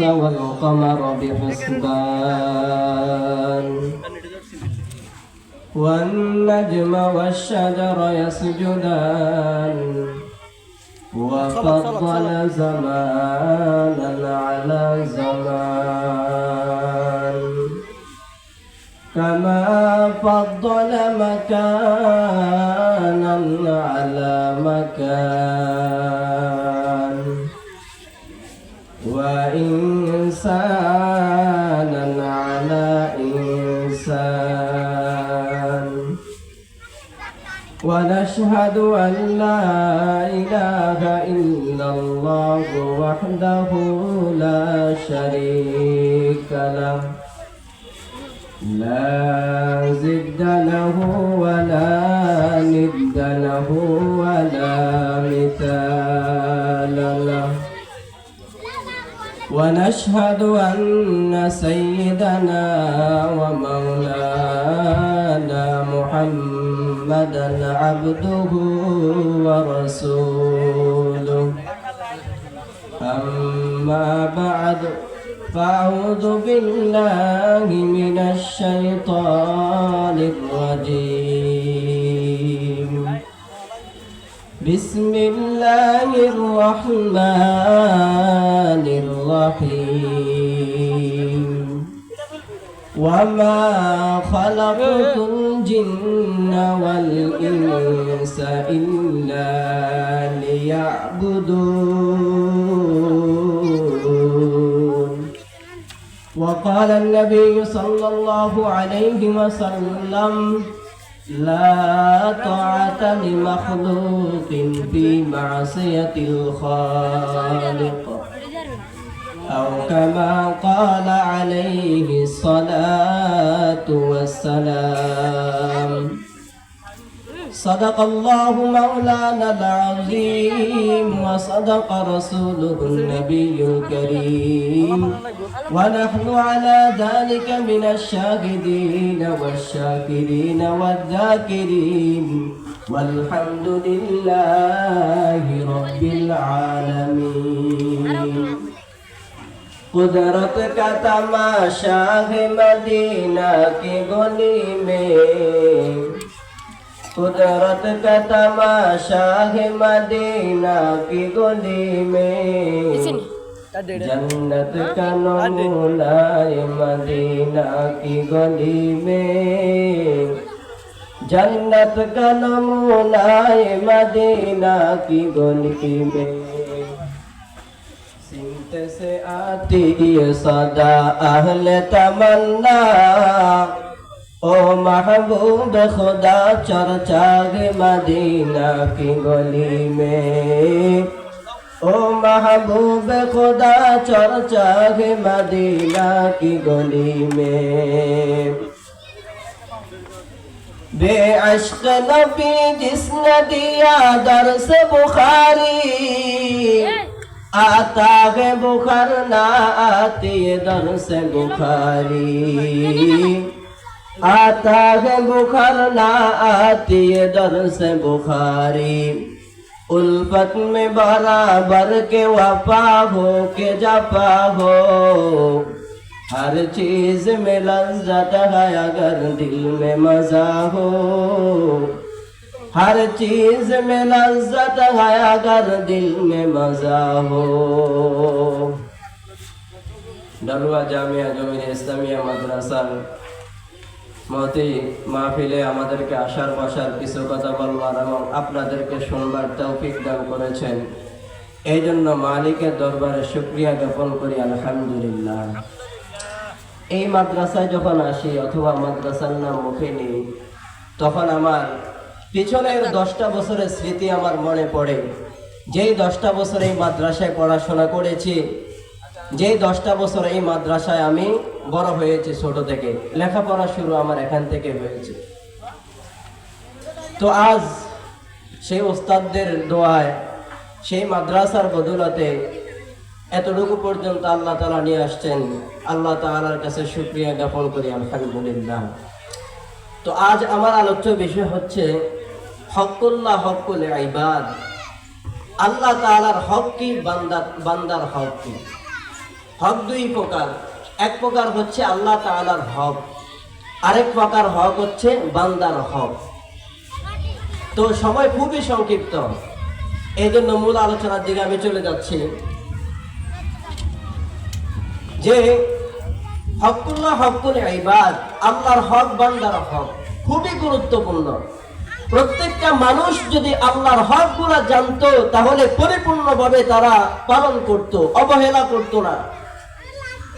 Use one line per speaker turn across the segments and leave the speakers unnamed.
والقمر بحسبان والنجم والشجر يسجدان وفضل زمانا على زمان كما فضل مكانا على مكان وإنسانا على إنسان ونشهد أن لا إله إلا الله وحده لا شريك له لا ضد له ولا ند له ولا مثال له ونشهد أن سيدنا ومولانا محمدا عبده ورسوله أما بعد فأعوذ بالله من الشيطان الرجيم بسم الله الرحمن الرحيم وما خلقت الجن والإنس إلا ليعبدون وقال النبي صلى الله عليه وسلم لا طاعة لمخلوق في معصية الخالق أو كما قال عليه الصلاة والسلام صدق الله مولانا العظيم وصدق رسوله النبي الكريم ونحن على ذلك من الشاهدين والشاكرين والذاكرين والحمد لله رب العالمين कुदरत का तमाशा है मदीना की गली में कुदरत का तमाशा है मदीना की गली में जन्नत का नमूना है मदीना की गली में जन्नत का नमूना है मदीना की गली में से आती ये सदा अहले तमन्ना ओ महबूब खुदा चर्चा है मदीना की गली में ओ महबूब खुदा चर्चा है मदीना की गली में बेअश्क नबी जिसने दिया दर्स बुखारी आता है बुखार ना आती है दर्स बुखारी आता है बुखार ना आती है दर्स बुखारी उल्फत में बराबर के वफा हो के जफा हो हर चीज में लज्जत है अगर दिल में मजा हो हर चीज में लज्जत है अगर दिल में मजा हो डरुआ जामिया जमीन इस्लामिया মাদ্রাসার মতি মাহফিলে আমাদেরকে আসার বসার কিছু কথা বলবার এবং আপনাদেরকে শুনবার তৌফিক দান করেছেন এই জন্য মালিকের দরবারে শুকরিয়া জ্ঞাপন করি আলহামদুলিল্লাহ। এই মাদ্রাসায় যখন আসি অথবা মাদ্রাসার নাম মুখে নিই তখন আমার পিছনের 10টা বছরের স্মৃতি আমার মনে পড়ে। যেই 10টা বছর এই মাদ্রাসায় পড়াশোনা করেছি, যেই 10টা বছর এই মাদ্রাসায় আমি বড় হয়েছি, ছোট থেকে লেখাপড়া শুরু আমার এখান থেকে হয়েছে। তো আজ সেই ওস্তাদদের দোয়ায় সেই মাদ্রাসার বদৌলতে এতটুকু পর্যন্ত আল্লাহ তাআলা নিয়ে আসছেন। আল্লাহ তাআলার কাছে শুকরিয়া জ্ঞাপন করি আলহামদুলিল্লাহ। তো আজ আমার আলোচ্য বিষয় হচ্ছে হকুল্লাহ হকুল ইবাদ। আল্লাহ তাআলার হক কি, বান্দার হক কি। হক দুই প্রকার, এক প্রকার হচ্ছে আল্লাহ তাআলার হক, আরেক প্রকার হক হচ্ছে বান্দার হক। তো সময় খুবই সংক্ষিপ্ত, এই জন্য মূল আলোচনার দিকে আমি চলে যাচ্ছি যে হকুল্লাহ হকুল ইবাদ, আল্লাহর হক বান্দার হক খুবই গুরুত্বপূর্ণ। প্রত্যেকটা মানুষ যদি আল্লাহর হক গুলা জানতো তাহলে পরিপূর্ণভাবে তারা পালন করত, অবহেলা করত না।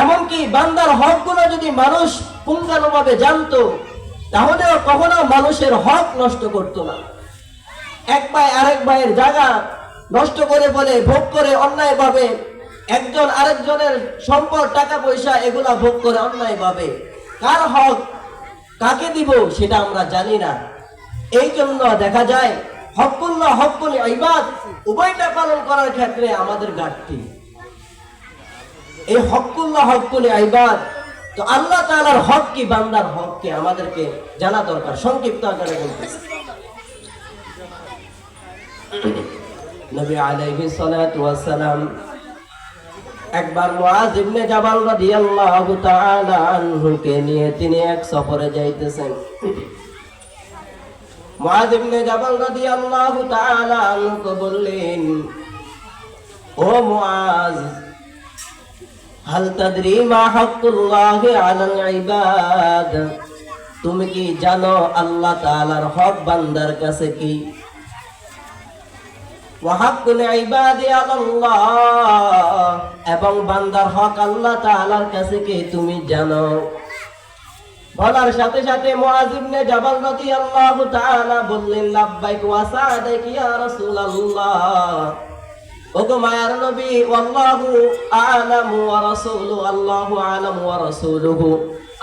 এমনকি বান্দার হক গুলা যদি মানুষ পুঙ্খানুভাবে জানতো তাহলে কখনো মানুষের হক নষ্ট করত না। এক ভাই আরেক ভাইয়ের জায়গা নষ্ট করে বলে ভোগ করে অন্যায়ভাবে, একজন আরেকজনের সম্পদ টাকা পয়সা এগুলা ভোগ করে অন্যায়ভাবে। কার হক কাকে দিব সেটা আমরা জানি না। এই জন্য দেখা যায় হকুল্লাহ হকুল ইবাদ উভয়টা পালন করার ক্ষেত্রে আমাদের ঘাটতি। এই হকুল্লাহ হকুল ইবাদ, তো আল্লাহ তাআলার হক কি বান্দার হক কি আমাদেরকে জানা দরকার। সংক্ষিপ্ত আকারে বলতেছি, নবী আলাইহিস সালাতু ওয়াস সালাম একবার মুআয ইবনে জাবাল রাদিয়াল্লাহু তাআলা আনহুকে নিয়ে তিনি এক সফরে যাইতেছেন। মুআয ইবনে জাবাল রাদিয়াল্লাহু তাআলা আনহুকে বললেন, ও মুআয, হাল তাদরি মা হাক্কুল্লাহি আলাল ইবাদ, তুমি কি জানো আল্লাহ তাআলার হক বান্দার কাছে কি? ওয়া হাক্কুল ইবাদি আলাল্লাহ, এবং বান্দার হক আল্লাহ তাআলার কাছে কি তুমি জানো? বলার সাথে সাথে মুআয ইবনে জাবাল রাদিয়াল্লাহু তাআলা বললেন, লাব্বাইক ওয়া সা'দাইক ইয়া রাসূলুল্লাহ, ওগো মায়ার নবী, আল্লাহু আ'লামু ওয়া রাসূলুহু, আল্লাহু আ'লামু ওয়া রাসূলুহু,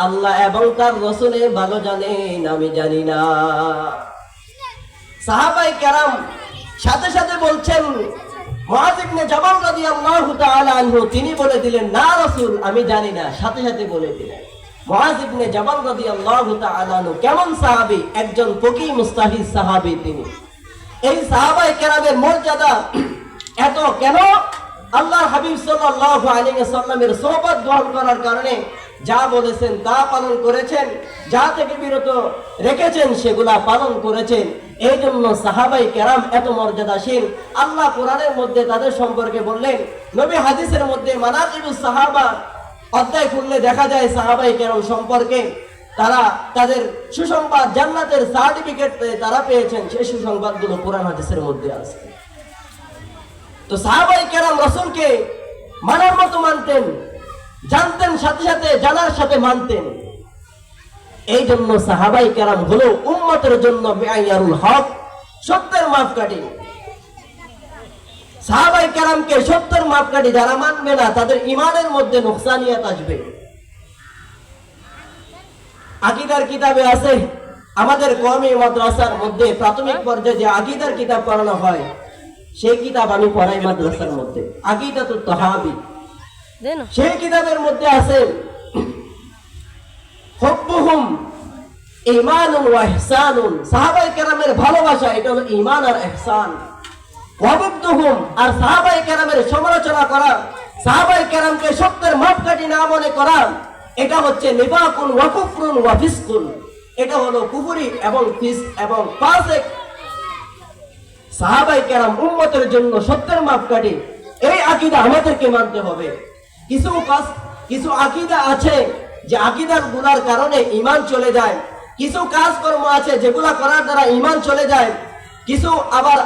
আল্লাহ এবং তার রাসূল ভালো জানেন, আমি জানি না। সাহাবায়ে কেরাম সাথে সাথে বলছেন, মুআয ইবনে জাবাল রাদিয়াল্লাহু তাআলা আনহু তিনি বলে দিলেন, না রাসূল, আমি জানি না। সাথে সাথে বলে দিলেন। মুআয ইবনে জাবাল রাদিয়াল্লাহু তাআলা আনহু কেমন সাহাবী, একজন ফকি মুস্তাহিদ সাহাবী তিনি। এই সাহাবায়ে কেরামের মর্যাদা এত কেন? আল্লাহর হাবিব সাল্লাল্লাহু আলাইহি ওয়াসাল্লামের সোহবত গ্রহণ করার কারণে যা বলেছেন তা পালন করেছেন, যা থেকে বিরত রেখেছেন সেগুলা পালন করেছেন। এই জন্য সাহাবায়ে কেরাম এত মর্যাদাশীল। আল্লাহ কোরআনের মধ্যে তাদের সম্পর্কে বললেন, নবী হাদিসের মধ্যে মানাকিবুস সাহাবা অধ্যায় খুললে দেখা যায় সাহাবায়ে কেরাম সম্পর্কে তারা তাদের সুসংবাদ, জান্নাতের সার্টিফিকেট তারা পেয়েছেন। সেই সুসংবাদগুলো কোরআন হাদিসের মধ্যে আছে। তো সাহাবায়ে কেরাম রাসূলকে মানার মতো মানতেন, জানতেন, সাথে সাথে জানার সাথে মানতেন। এই জন্য সাহাবায়ে কেরাম হলো উম্মতের জন্য মিআইয়ারুল হক, সত্যের মাপকাঠি। সাহাবায়ে কেরামকে সত্যের মাপকাঠি যারা মানবে না তাদের ঈমানের মধ্যে নুকসানিয়াত আসবে। আকীদার কিতাবে আছে, আমাদের কওমি মাদ্রাসার মধ্যে প্রাথমিক পর্যায়ে যে আকীদার কিতাব পড়ানো হয় সেই কিতাব আমি পড়াই মাদ্রাসার মধ্যে, আকীদাতুত তাহাবী। সেই কিতাবের মধ্যে আছে হুব্বুহুম ঈমানুন ওয়া ইহসানুন, সাহাবায়ে কেরামের ভালোবাসা এটা হলো ঈমান আর ইহসান। ওয়া বুগদুহুম, আর সাহাবায়ে কেরামের সমালোচনা করা, সাহাবায়ে কেরামকে সত্যের মাপকাঠি না মনে করা, এটা হচ্ছে নিফাকুন ওয়া কুফরুন ওয়া ফিসকুন, এটা হলো কুফরি এবং ফিসক এবং ফাসিক। সাহাবায়ে কেরাম উম্মতের জন্য সত্যের মাপকাঠি। এই আকীদা আমাদেরকে মানতে হবে। কিছু আকীদা আছে যে আকীদার গুলার কারণে ঈমান চলে যায়, কিছু কাজকর্ম আছে যেগুলা করার দ্বারা ঈমান চলে যায়, কিছু আবার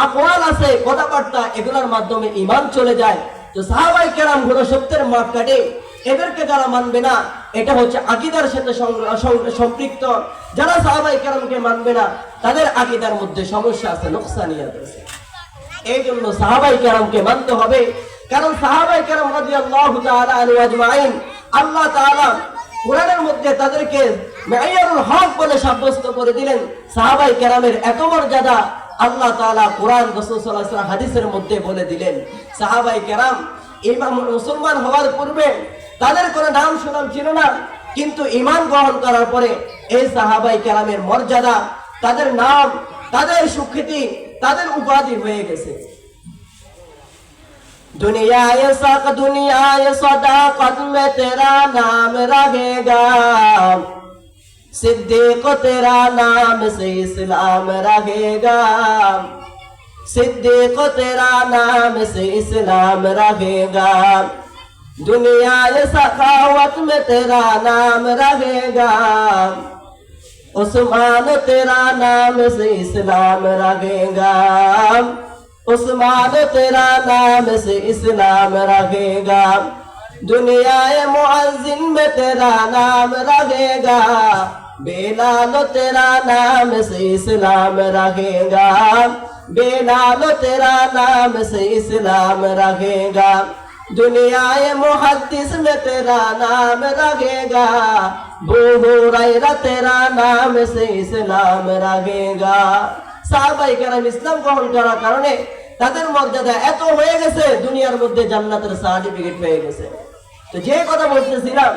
আকওয়াল আছে, কথাবার্তা, এগুলোর মাধ্যমে ঈমান চলে যায়। তো সাহাবায়ে কেরাম হলো সত্যের মাপকাঠি। এদেরকে যারা মানবে না এটা হচ্ছে আকীদার সাথে সম্পৃক্ত। যারা সাহাবায়ে কেরামকে মানবে না তাদের আকীদার মধ্যে সমস্যা আছে, নুকসানিয়াত আছে। এই জন্য সাহাবায়ে কেরামকে মানতে হবে, কারণ সাহাবায়ে কেরাম রাদিয়াল্লাহু তাআলা আনহুম আজমাইন আল্লাহ তাআলা কোরআনের মধ্যে তাদেরকে মিআইয়ারুল হক বলে সাব্যস্ত করে দিলেন। সাহাবায়ে কেরামের এত মর্যাদা আল্লাহ তাআলা কোরআন, রাসূল সাল্লাল্লাহু আলাইহি ওয়াসাল্লাম হাদিসের মধ্যে বলে দিলেন। সাহাবায়ে কেরাম ইমাম মুসলমান হওয়ার পূর্বে তাদের কোনো নাম সুনাম ছিল না, কিন্তু ঈমান গ্রহণ করার পরে এই সাহাবায়ে কেরামের মর্যাদা, তাদের নাম, তাদের সুখ্যাতি, তাদের উপাধি হয়ে গেছে। दुनिया सदाकत में तेरा नाम रहेगा, सिद्दीक तेरा नाम से इस्लाम रहेगा, सिद्दीक तेरा नाम से इस्लाम रहेगा। दुनिया सखावत में तेरा नाम रहेगा, उस्मान तेरा नाम से इस्लाम रहेगा, उस्मान तेरा नाम से इस्लाम रहेगा। दुनिया मुअज्जिन में तेरा नाम रहेगा, बेलाल तेरा नाम से इस्लाम रहेगा, बेलाल तेरा नाम से इस्लाम रहेगा। दुनिया मुहद्दिस में तेरा नाम रहेगा, अबू हुरैरा तेरा नाम से इस्लाम रहेगा। সাহাবায়ে কেরাম ইসলাম গ্রহণ করার কারণে তাদের মর্যাদা এত হয়ে গেছে, দুনিয়ার মধ্যে জান্নাতের সার্টিফিকেট পেয়ে গেছে। তো যে কথা বলতেছিলাম,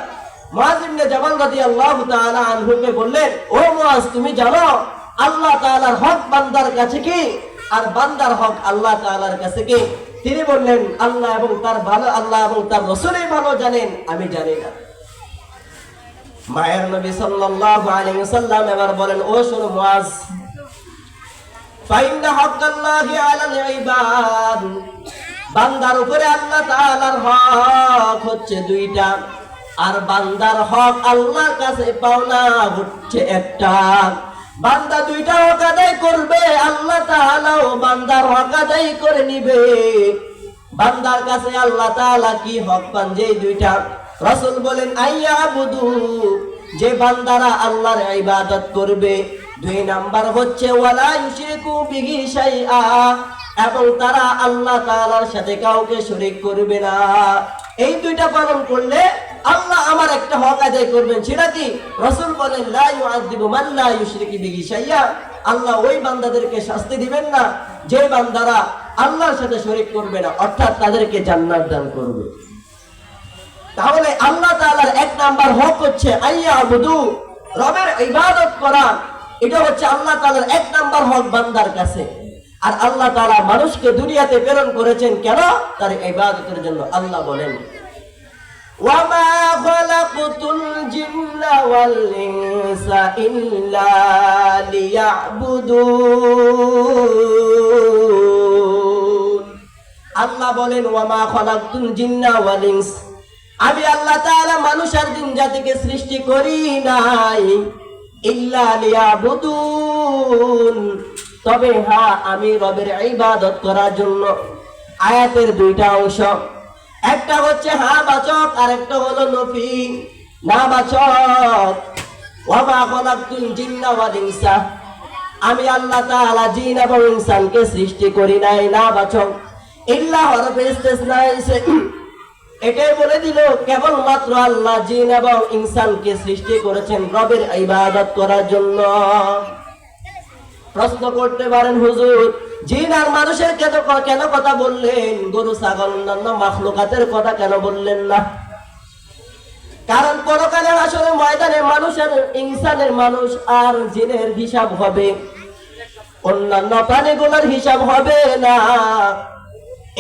মুআজ ইবনে জাবাল রাদিয়াল্লাহু তাআলা আনহুকে বললেন, ও মুআজ, তুমি জানো আল্লাহ তাআলার হক বান্দার কাছে কি আর বান্দার হক আল্লাহ তাআলার কাছে কি? তিনি বললেন, আল্লাহ এবং তার রাসূলই ভালো জানেন, আমি জানি না। মায়ের নবী সাল্লাল্লাহু আলাইহি ওয়াসাল্লাম এবার বলেন, ও শোনো মুআজ, ফাইন্না হক্কাল্লাহি আলাল ইবাদ, বান্দার উপরে আল্লাহ তাআলার হক হচ্ছে দুইটা, আর বান্দার হক আল্লাহর কাছে পাওনা হচ্ছে একটা। বান্দা দুইটা হক আদায় করবে, আল্লাহ তাআলাও বান্দার হক আদায় করে নিবে। বান্দার কাছে আল্লাহ তাআলা কি হক পান? যে দুইটা। রাসূল বলেন, আইয়াবুদু, যে বান্দারা আল্লাহর ইবাদত করবে। দুই নাম্বার হচ্ছে ওয়ালা ইউশরিকু বিহি শাইআ, এবং তারা আল্লাহ তাআলার সাথে কাউকে শরীক করবে না। এই দুইটা পালন করলে আল্লাহ আমার একটা হক আদায় করবেন। সেটা কি? রাসূল বলেন, লা ইউআযিবু মান লা ইউশরিকু বিহি শাইআ, আল্লাহ ওই বান্দাদেরকে শাস্তি দিবেন না যে বান্দারা আল্লাহর সাথে শরীক করবে না, অর্থাৎ তাদেরকে জান্নাত দান করবে। তাহলে আল্লাহ তাআলার এক নাম্বার হক হচ্ছে আইয়াবুদু, রবের ইবাদত করা। এটা হচ্ছে আল্লাহ তাআলার এক নাম্বার হক বান্দার কাছে। আর আল্লাহ তাআলা মানুষকে দুনিয়াতে প্রেরণ করেছেন কেন? তার ইবাদতের জন্য। আল্লাহ বলেন, ওয়ামা খালাকতুল জিন্না ওয়াল ইনসা ইল্লা লিয়াবুদুন। আল্লাহ বলেন, ওয়ামা খালাকতুল জিন্না ওয়াল ইনস, আমি আল্লাহ তাআলা মানুষ আর জিন জাতিকে সৃষ্টি করি নাই ইল্লা লিয়াবুদুন, তবে হ্যাঁ, আমি রবের ইবাদত করার জন্য। আয়াতের দুইটা অংশ, একটা হচ্ছে হ্যাঁ বাচক, আর একটা হলো নফি না বাচক। ওয়ামা খালাকতুল জিন্না ওয়াল ইনসা, আমি আল্লাহ তাআলা জিন এবং ইনসানকে সৃষ্টি করি নাই, না বাচক। ইল্লা হরফে ইস্তিসনা এসে এটাই বলে দিল কেবলমাত্র আল্লাহ জিন এবং ইনসানকে সৃষ্টি করেছেন রবের ইবাদত করার জন্য। প্রশ্ন করতে পারেন, হুজুর, জিন আর মানুষের কেন কথা বললেন? গরু, ছাগল, অন্যান্য মাখলুকাতের কথা কেন বললেন না? কারণ পরকালে হাসরের ময়দানে মানুষের, ইনসানের, মানুষ আর জিনের হিসাব হবে, অন্যান্য প্রাণীগুলোর হিসাব হবে না।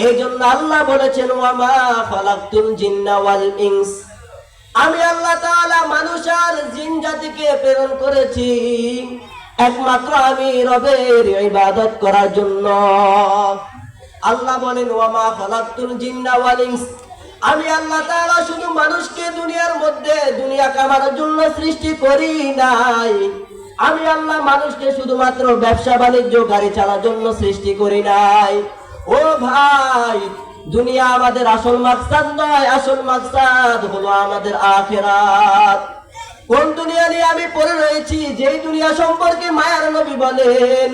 এই জন্য আল্লাহ বলেছেন, ওয়ামা খালাকতুল জিন্না ওয়াল ইনস, আমি আল্লাহ তাআলা মানুষ আর জিন জাতিকে প্রেরণ করেছি একমাত্র আমি রবের ইবাদত করার জন্য। আল্লাহ বলেন, ওয়ামা খালাকতুল জিন্না ওয়াল ইনস, আমি আল্লাহ তাআলা শুধু মানুষকে দুনিয়ার মধ্যে দুনিয়া কামানোর জন্য সৃষ্টি করি নাই। আমি আল্লাহ মানুষকে শুধুমাত্র ব্যবসা বাণিজ্য, গাড়ি চালানোর জন্য সৃষ্টি করি নাই। ও ভাই, দুনিয়া আমাদের আসল মাকসাদ নয়, আসল মাকসাদ হলো আমাদের আখিরাত। কোন দুনিয়া নিয়ে আমি পড়ে রয়েছি? যেই দুনিয়া সম্পর্কে মায়ার নবী বলেন,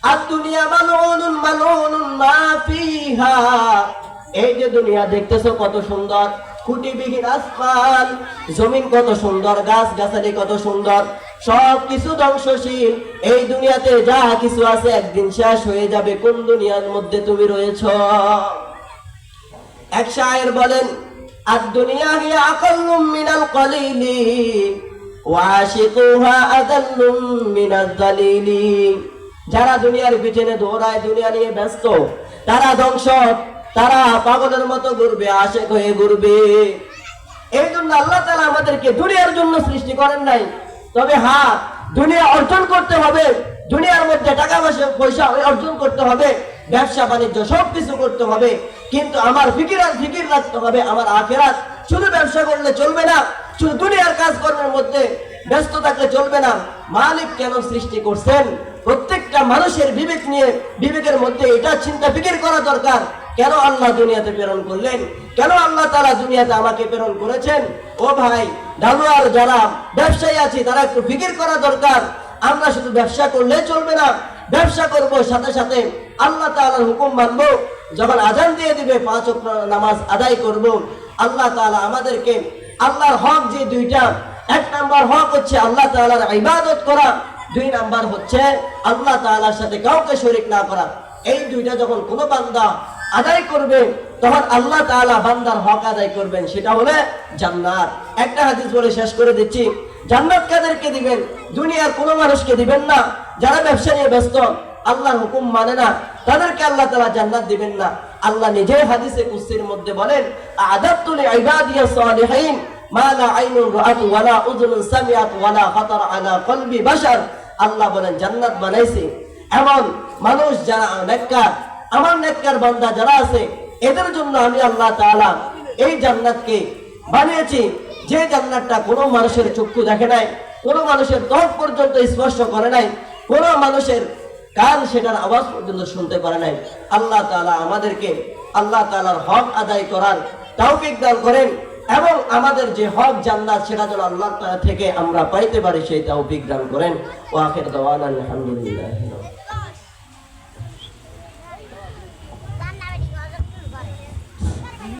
আর দুনিয়া মালউনুন মালউনুন মা ফিহা। এই যে দুনিয়া দেখতেছো কত সুন্দর, খুঁটিবিহীন আসমান, জমিন কত সুন্দর, গাছ গাছালি কত সুন্দর, সব কিছু ধ্বংসশীল। এই দুনিয়াতে যা কিছু আছে একদিন শেষ হয়ে যাবে। কোন দুনিয়ার মধ্যে তুমি রয়েছ? এক শায়ের বলেন, আর দুনিয়া হিয়া আকাল্লুম মিনাল কলিলি ওয়া আশিকুহা আদাল্লুম মিনাল যালিলি। যারা দুনিয়ার পিছনে দৌড়ায়, দুনিয়া নিয়ে ব্যস্ত, তারা ধ্বংস, তারা পাগলের মতো ঘুরবে, আশেক হয়ে ঘুরবে। এই জন্য আল্লাহ তাআলা আমাদেরকে দুনিয়ার জন্য সৃষ্টি করেন নাই। তবে হ্যাঁ, দুনিয়া অর্জন করতে হবে, দুনিয়ার মধ্যে টাকা পয়সা অর্জন করতে হবে, ব্যবসা বাণিজ্য সবকিছু করতে হবে, কিন্তু আমার ফিকির রাখতে হবে আমার আখিরাত। শুধু ব্যবসা করলে চলবে না, শুধু দুনিয়ার কাজকর্মের মধ্যে ব্যস্ত থাকলে চলবে না। মালিক কেন সৃষ্টি করছেন, প্রত্যেকটা মানুষের বিবেকের মধ্যে এটা চিন্তা ফিকির করা দরকার। কেন আল্লাহ দুনিয়াতে প্রেরণ করলেন, কেন আল্লাহ তাআলা দুনিয়াতে আমাকে প্রেরণ করেছেন? ও ভাই, ডালুয়ার যারা ব্যবসায়ী আছে তারা একটু ফিকির করা দরকার। আমরা শুধু ব্যবসা করলে চলবে না, ব্যবসা করব সাথে সাথে আল্লাহ তাআলার হুকুম মানবো। যখন আজান দিয়ে দিবে 5 ওয়াক্ত নামাজ আদায় করব। আল্লাহ তাআলা আমাদেরকে আল্লাহর হক যে দুইটা, 1 নাম্বার হক হচ্ছে আল্লাহ তাআলার ইবাদত করা, 2 নাম্বার হচ্ছে আল্লাহ তাআলার সাথে কাউকে শরীক না করা। এই দুইটা যখন কোনো বান্দা আদায় করবে তখন আল্লাহ তাআলা বান্দার হক আদায় করবেন, সেটা হলো জান্নাত। একটা হাদিস বলে শেষ করে দিচ্ছি, জান্নাত কাদেরকে দিবেন? দুনিয়ার কোনো মানুষকে দিবেন না। যারা ব্যবসা নিয়ে ব্যস্ত, আল্লাহর হুকুম মানে না, তাদেরকে আল্লাহ তাআলা জান্নাত দিবেন না। আল্লাহ নিজে হাদিসে কুদসির মধ্যে বলেন, আ'দাতু লিইবাদিয়াস সালিহিন মা লা আইনুন রাআত ওয়া লা উযুনুন সামিআত ওয়া লা খাতার আলা কলবি বাশার। আল্লাহ বলেন জান্নাত বানাইছি এমন মানুষ যারা নেককার, আমার নেককার বান্দা যারা আছে, এদের জন্য আমি আল্লাহ তাআলা এই জান্নাতকে বানিয়েছি, যে জান্নাতটা কোনো মানুষের চক্ষু দেখে নাই, কোনো মানুষের ত্বক পর্যন্ত স্পর্শ করে নাই, কোনো মানুষের কান সেটার আওয়াজ পর্যন্ত শুনতে পারে নাই। আল্লাহ তাআলা আমাদেরকে আল্লাহ তাআলার হক আদায় করার তৌফিক দান করেন, এবং আমাদের যে হক জান্নাত সেটা যেন আল্লাহ তাআলা থেকে আমরা পাইতে পারি সেই তৌফিক দান করেন। ওয়া আখির দাওয়ানা আলহামদুলিল্লাহ।